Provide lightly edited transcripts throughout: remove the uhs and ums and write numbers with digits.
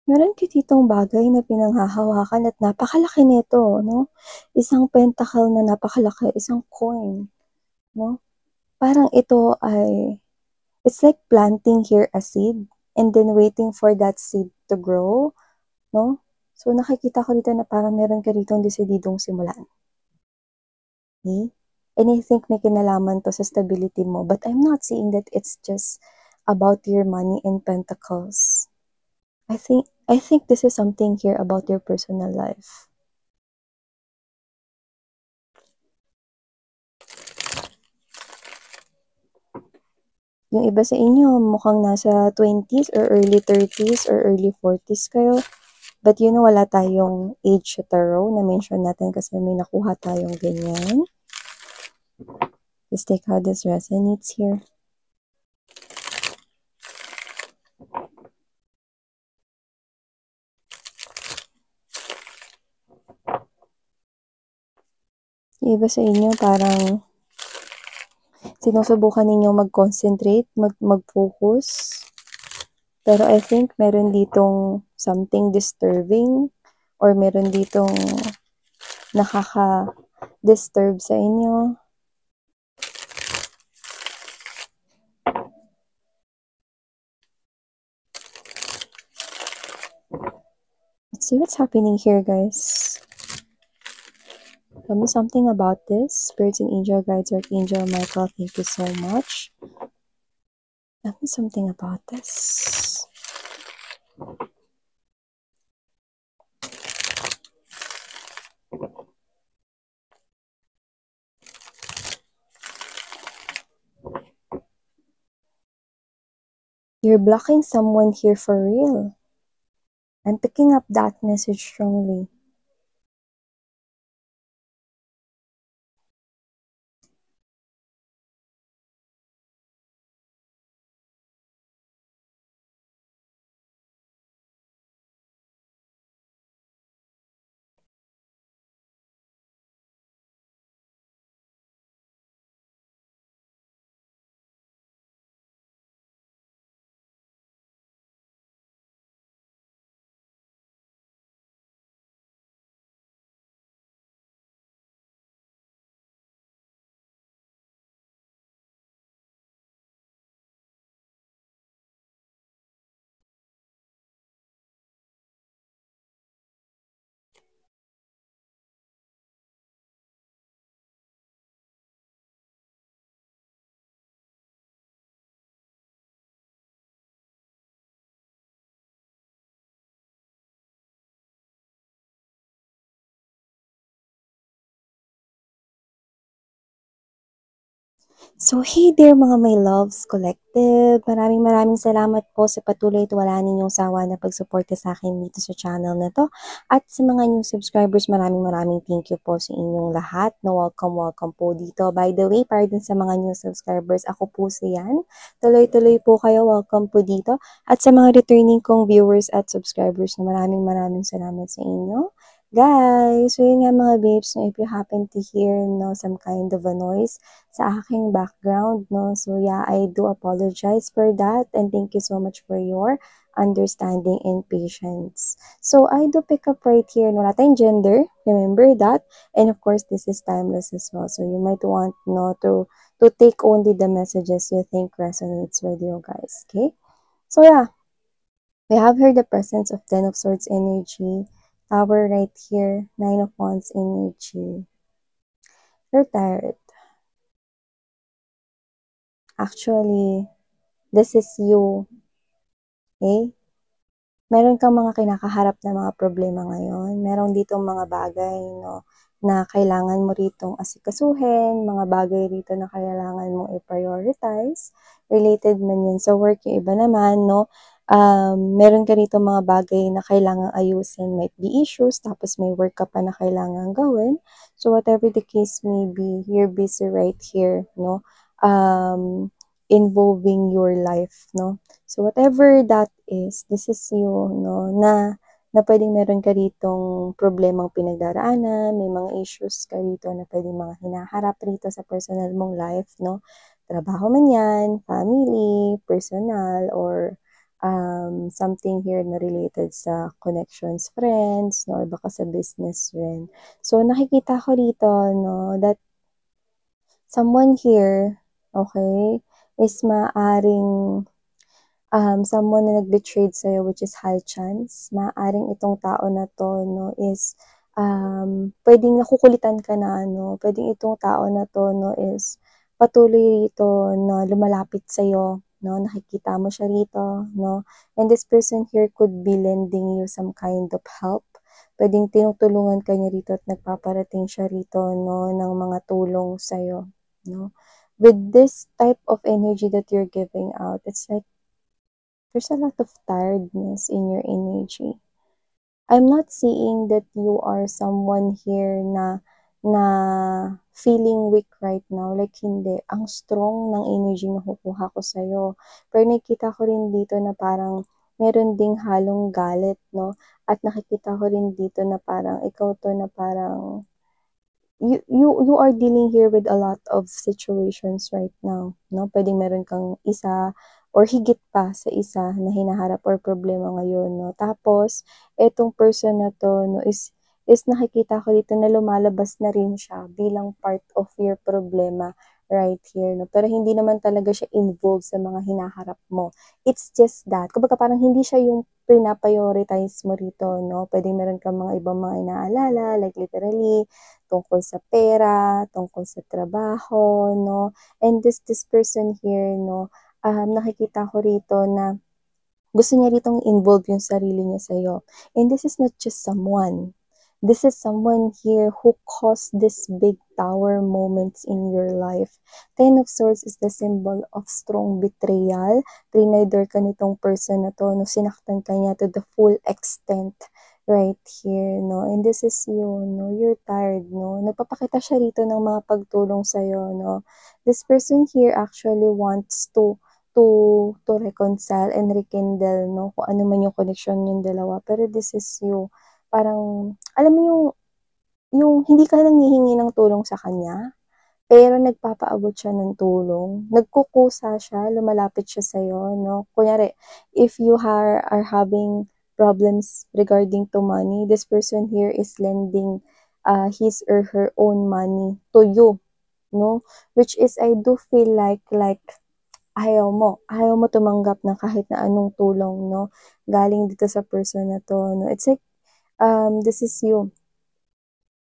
Meron ka ditong bagay na pinanghahawakan at napakalaki nito, 'no? Isang pentacle na napakalaki, isang coin, 'no? Parang ito ay it's like planting here a seed and then waiting for that seed to grow, 'no? So, nakikita ko dito na parang meron ka ditong desididong simulan, okey? And I think may kinalaman 'to sa stability mo, but I'm not seeing that it's just about your money and pentacles. I think this is something here about your personal life. Yung iba sa inyo mukhang nasa 20s or early 30s or early 40s kayo. But you know, wala tayong age sa tarot na mention natin kasi may nakuha tayong ganyan. Let's take how this resonates here. Yung iba sa inyo parang sinusubukan ninyo mag-concentrate, mag-focus. Pero I think meron ditong something disturbing or meron ditong nakaka-disturb sa inyo. Let's see what's happening here, guys. Tell me something about this. Spirits and angel guides, Archangel Michael, thank you so much. Tell me something about this. You're blocking someone here for real. I'm picking up that message strongly. So, hey there mga my loves collective. Maraming salamat po sa patuloy at wala ninyong sawa na pagsuporta sa akin dito sa channel na to. At sa mga new subscribers, maraming thank you po sa inyong lahat. No, welcome po dito. By the way, para din sa mga new subscribers, ako po si Yan. Tuloy-tuloy po kayo. Welcome po dito. At sa mga returning kong viewers at subscribers, maraming salamat sa inyo. Guys, so yun nga mga babes, no, if you happen to hear some kind of a noise sa aking background, no? So yeah, I do apologize for that and thank you so much for your understanding and patience. So I do pick up right here, no, wala tayong gender, remember that, and of course this is timeless as well. So you might want to take only the messages you think resonates with you guys, okay? So yeah, we have here the presence of Ten of Swords energy, Tower right here, Nine of Wands energy. You're tired. Actually, this is you. Okay? Meron kang mga kinakaharap na mga problema ngayon. Meron ditong mga bagay, no, na kailangan mo ritong asikasuhin, mga bagay rito na kailangan mo i-prioritize. Related man yan sa work. Yung iba naman, no, meron ka rito mga bagay na kailangan ayusin. Might be issues, tapos may work ka pa na kailangan gawin. So, whatever the case may be, you're busy right here, no, involving your life, no. So, whatever that is, this is you, no, na pwedeng meron ka ditong problemang pinagdaraanan, may mga issues ka rito na pwedeng mga hinaharap rito sa personal mong life, no. Trabaho man yan, family, personal, or something here na related sa connections, friends, no, or baka sa business rin. So, nakikita ko dito, no, that someone here, okay, is maaring someone na nag-betrayed sa'yo, which is high chance. Maaring itong tao na to, no, is pwedeng nakukulitan ka na, no, pwedeng itong tao na to, no, is patuloy rito na lumalapit sa'yo, no, nakikita mo siya rito, no, and this person here could be lending you some kind of help. Pwedeng tinutulungan ka niya rito at nagpaparating siya rito, no, ng mga tulong sa'yo, no. With this type of energy that you're giving out, it's like there's a lot of tiredness in your energy. I'm not saying that you are someone here na feeling weak right now. Like, hindi. Ang strong ng energy na kukuha ko sa'yo. Pero nakikita ko rin dito na parang meron ding halong galit, no? At nakikita ko rin dito na parang ikaw to na parang you are dealing here with a lot of situations right now, no? Pwedeng meron kang isa or higit pa sa isa na hinaharap or problema ngayon, no? Tapos, etong person na to, no, is nakikita ko dito na lumalabas na rin siya bilang part of your problema right here, no? Pero hindi naman talaga siya involved sa mga hinaharap mo. It's just that, kumbaga parang hindi siya yung pinaprioritize mo rito, no? Pwedeng meron kang mga ibang mga inaalala, like literally, tungkol sa pera, tungkol sa trabaho, no? And this person here, no, nakikita ko rito na gusto niya ritong involve yung sarili niya sa'yo. And this is not just someone. This is someone here who caused this big tower moments in your life. Ten of Swords is the symbol of strong betrayal. Trinidor ka nitong person na to, no, sinaktan ka niya to the full extent right here, no, and this is you, no, you're tired, no, nagpapakita siya rito ng mga pagtulong sa'yo, no, this person here actually wants to reconcile and rekindle, no, kung ano man yung connection yung dalawa, pero this is you, parang, alam mo yung hindi ka nanghihingi ng tulong sa kanya, pero nagpapaabot siya ng tulong, nagkukusa siya, lumalapit siya sa'yo, no, kunyari, if you are having problems regarding to money, this person here is lending his or her own money to you, no? Which is, I do feel like ayaw mo tumanggap ng kahit na anong tulong, no? Galing dito sa person na to, no? It's like, this is you.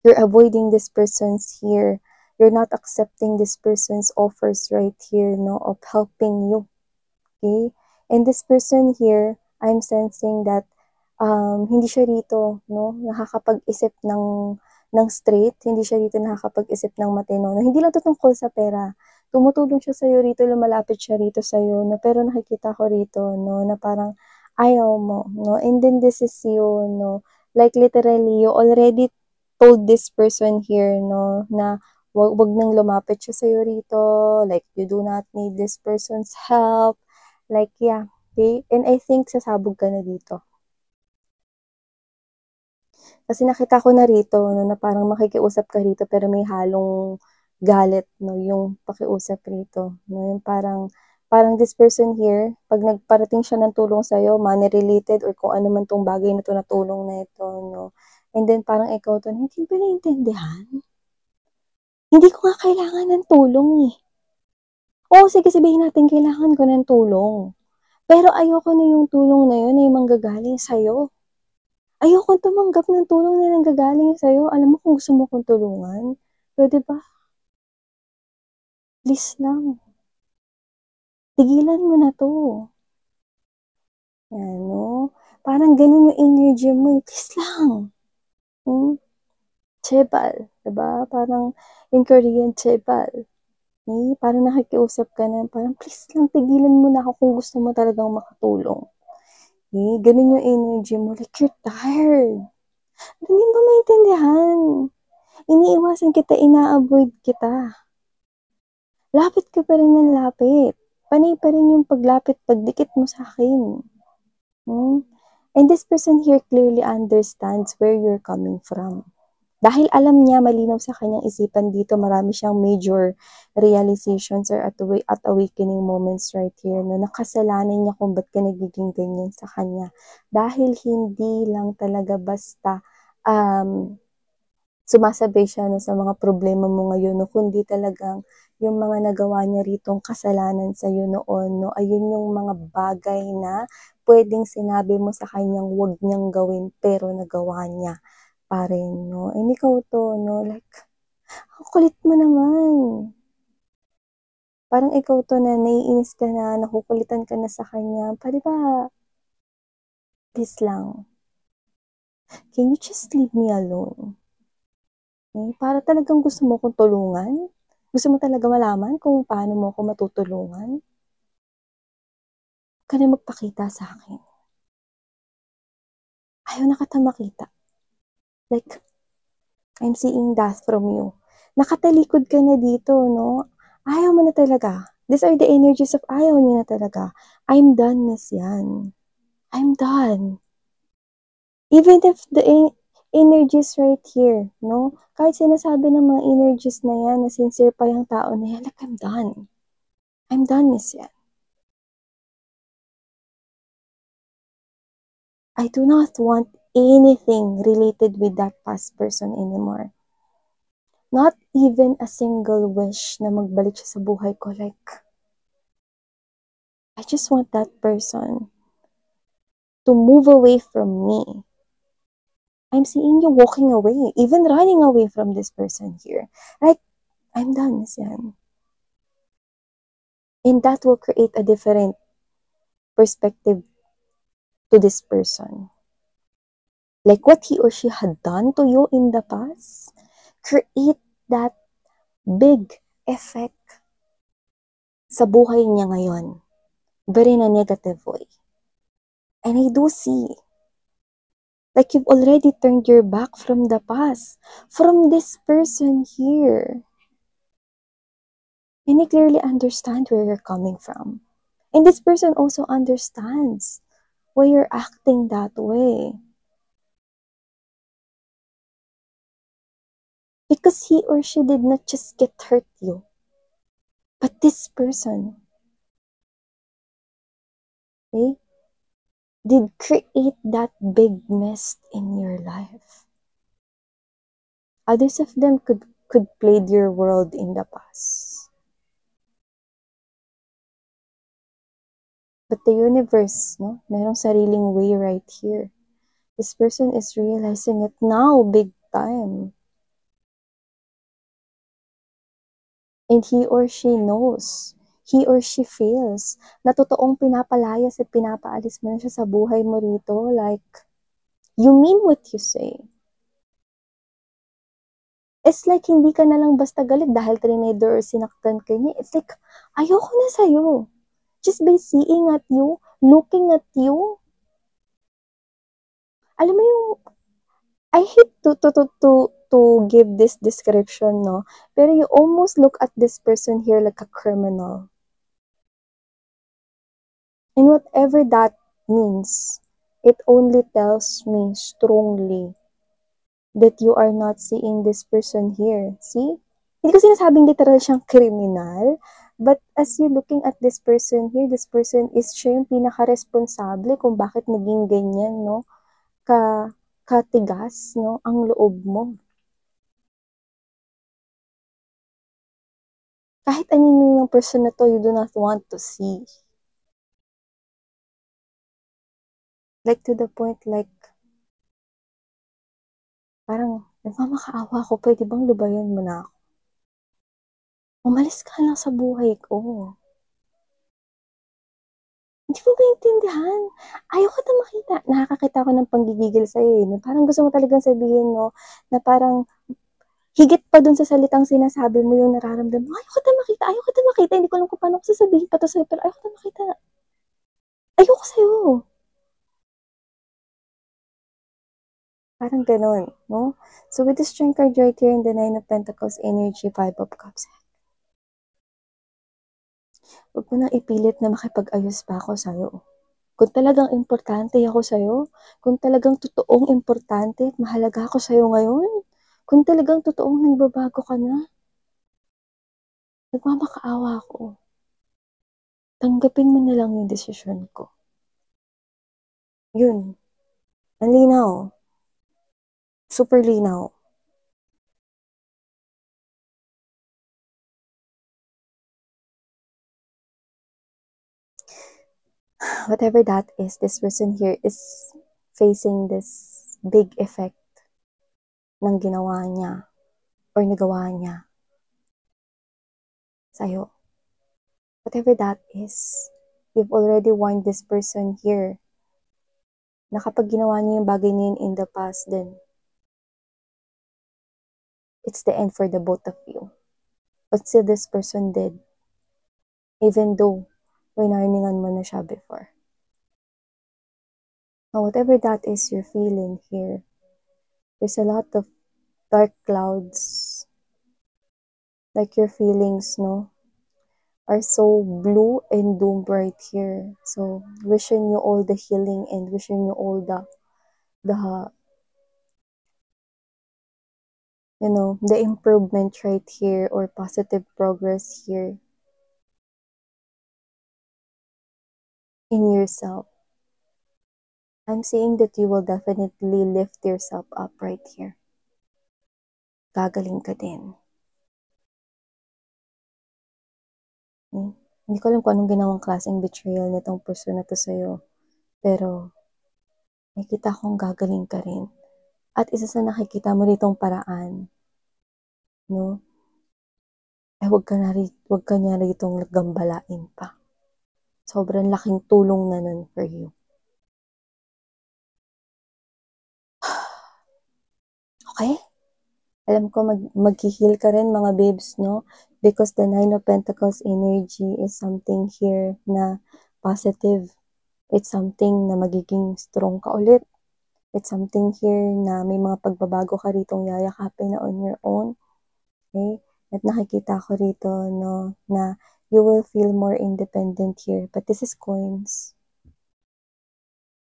You're avoiding this person's here. You're not accepting this person's offers right here, no? Of helping you. Okay? And this person here, I'm sensing that hindi siya rito, no, nakakapag-isip ng straight, hindi siya rito nakakapag-isip ng matino, no, hindi lang to tungkol sa pera. Tumutulong siya sa'yo rito, lumalapit siya rito sa'yo, no, pero nakikita ko rito, no, na parang ayaw mo, no, and then this is you, no, like literally, you already told this person here, no, na wag nang lumapit siya sa'yo rito, like you do not need this person's help, like yeah, okay, and I think sasabog ka na dito. Kasi nakita ko na rito, no, na parang makikiusap ka rito pero may halong galit, no, yung pakiusap rito, no, yung parang this person here, pag nagparating siya ng tulong sa'yo, money related or kung ano man tong bagay na to na tulong na ito, no, and then parang ikaw to, hindi ba naiintindihan? Hindi ko nga kailangan ng tulong eh. Oo, sige sabihin natin kailangan ko ng tulong. Pero ayoko na yung tulong na yun ay manggagaling sa'yo. Ayokong tumanggap ng tulong na nanggagaling sa'yo. Alam mo kung gusto mo kong tulungan, pwede ba? Please lang. Tigilan mo na to. Yan, no? Parang ganun yung energy mo. Please lang. Chebal. Diba? Parang in Korean, chebal. Eh, parang nakikiusap ka na. Parang please lang, tigilan mo na ako kung gusto mo talagang makatulong. Eh, ganun yung energy mo. Like, you're tired. Hindi ba maintindihan? Iniiwasan kita, ina-avoid kita. Lapit ka pa rin ng lapit. Panay pa rin yung paglapit, pagdikit mo sa akin. And this person here clearly understands where you're coming from. Dahil alam niya, malinaw sa kanyang isipan dito, marami siyang major realizations or at awakening moments right here, no? Nakasalanan niya kung ba't ka nagiging ganyan sa kanya. Dahil hindi lang talaga basta sumasabay siya, no, sa mga problema mo ngayon, no, kundi talagang yung mga nagawa niya ritong kasalanan sa'yo noon, no, ayun yung mga bagay na pwedeng sinabi mo sa kanyang wag niyang gawin pero nagawa niya pa rin, no. And ikaw 'to, no, like, ang kulit mo naman. Parang ikaw 'to na naiinis ka na, nakukulitan ka na sa kanya, puwede ba please lang, can you just leave me alone? Para talagang gusto mo akong tulungan? Gusto mo talaga malaman kung paano mo ako matutulungan? Huwag ka na magpakita sa'kin. Ayaw na kita makita. Like, I'm seeing that from you. Nakatalikod ka na dito, no? Ayaw mo na talaga. These are the energies of ayaw niyo na talaga. I'm done, Miss Yan. I'm done. Even if the energies right here, no? Kahit sinasabi ng mga energies na yan, na sincere pa yung tao na yan, like, I'm done. I'm done, Miss Yan. I do not want anything related with that past person anymore. Not even a single wish na magbalik siya sa buhay ko. Like, I just want that person to move away from me. I'm seeing you walking away, even running away from this person here. Like, I'm done, Miss Yan. And that will create a different perspective to this person. Like what he or she had done to you in the past, create that big effect sa buhay niya ngayon, but in a negative way. And I do see, like, you've already turned your back from the past, from this person here. And I clearly understand where you're coming from. And this person also understands why you're acting that way. Because he or she did not just get hurt you, but this person, okay, did create that big mess in your life. Others of them could played your world in the past. But the universe, no, merong sariling way right here. This person is realizing it now, big time. And he or she knows, he or she feels na totoong pinapalayas at pinapaalis mo na siya sa buhay mo rito. Like, you mean what you say. It's like hindi ka na lang basta galit dahil trinidor or sinaktan ka niya. It's like, ayoko na sa'yo. Just by seeing at you, looking at you. Alam mo yung, I hate to give this description, no? Pero you almost look at this person here like a criminal. And whatever that means, it only tells me strongly that you are not seeing this person here. See? Hindi ko sinasabing literal siyang criminal, but as you looking at this person here, this person is siya yung pinaka-responsable kung bakit naging ganyan, no? Katigas, no? Ang loob mo. Kahit anino ng person na to, you do not want to see. Like, to the point, like, parang, nagmamakaawa ako, pwede bang lubayan mo na ako? Umalis ka lang sa buhay ko. Hindi mo maintindihan? Ayaw kita makita. Nakakakita ako ng panggigigil sa'yo, eh. Parang gusto mo talagang sabihin, no, na parang higit pa dun sa salitang sinasabi mo yung nararamdaman mo. Ayaw kita makita, ayaw kita makita. Hindi ko alam kung paano ko sasabihin pa to sa'yo, pero ayaw kita makita. Ayoko sa'yo. Parang ganun, no? So with the Strength card right here in the Nine of Pentacles energy, Five of Cups, huwag mo nang ipilit na makipag-ayos pa ako sa'yo. Kung talagang importante ako sa'yo, kung talagang totoong importante at mahalaga ako sa'yo ngayon, Kung talagang totoong nagbabago ka na, nagmamakaawa ako. Tanggapin mo na lang yung desisyon ko. Yun. Ang linaw. Super linaw. Whatever that is, this person here is facing this big effect ng ginawa niya or nagawa niya sa'yo. Whatever that is, you've already warned this person here na kapag ginawa niya yung bagay na yun in the past, then it's the end for the both of you. But still this person did, even though winarningan mo na siya before. Now, whatever that is you're feeling here, there's a lot of dark clouds. Like your feelings, no, are so blue and doom right here. So, wishing you all the healing and wishing you all the the improvement right here or positive progress here in yourself. I'm saying that you will definitely lift yourself up right here. Gagaling ka din. Hindi ko alam kung anong ginawang klaseng betrayal nitong person na to sa'yo. Pero, nakikita kong gagaling ka rin. At isa sa nakikita mo ditong paraan, no, ay wag ka niya ritong gambalain pa. Sobrang laking tulong na nun for you. Okay? Alam ko mag-heal ka rin mga babes, no? Because the Nine of Pentacles energy is something here na positive. It's something na magiging strong ka ulit. It's something here na may mga pagbabago ka ritong yayakapin na on your own. Okay? At nakikita ko rito, no, na you will feel more independent here. But this is coins.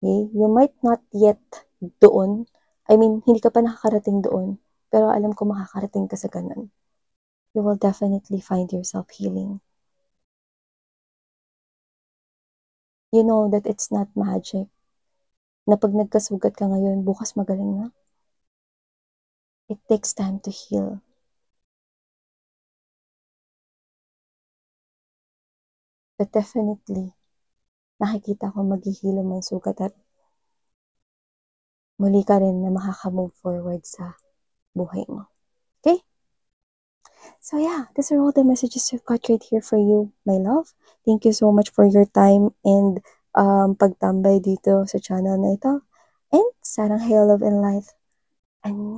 Okay? You might not yet doon. I mean, hindi ka pa nakakarating doon. Pero alam ko makakarating ka sa ganun. You will definitely find yourself healing. You know that it's not magic. Na pag nagkasugat ka ngayon, bukas magaling na. It takes time to heal. But definitely, nakikita ko maghihilo man sugat at muli ka rin na makaka-move forward sa buhay mo. Okay? So yeah, these are all the messages I've got right here for you, my love. Thank you so much for your time and pagtambay dito sa channel na ito. And sarang hail, love, and light. And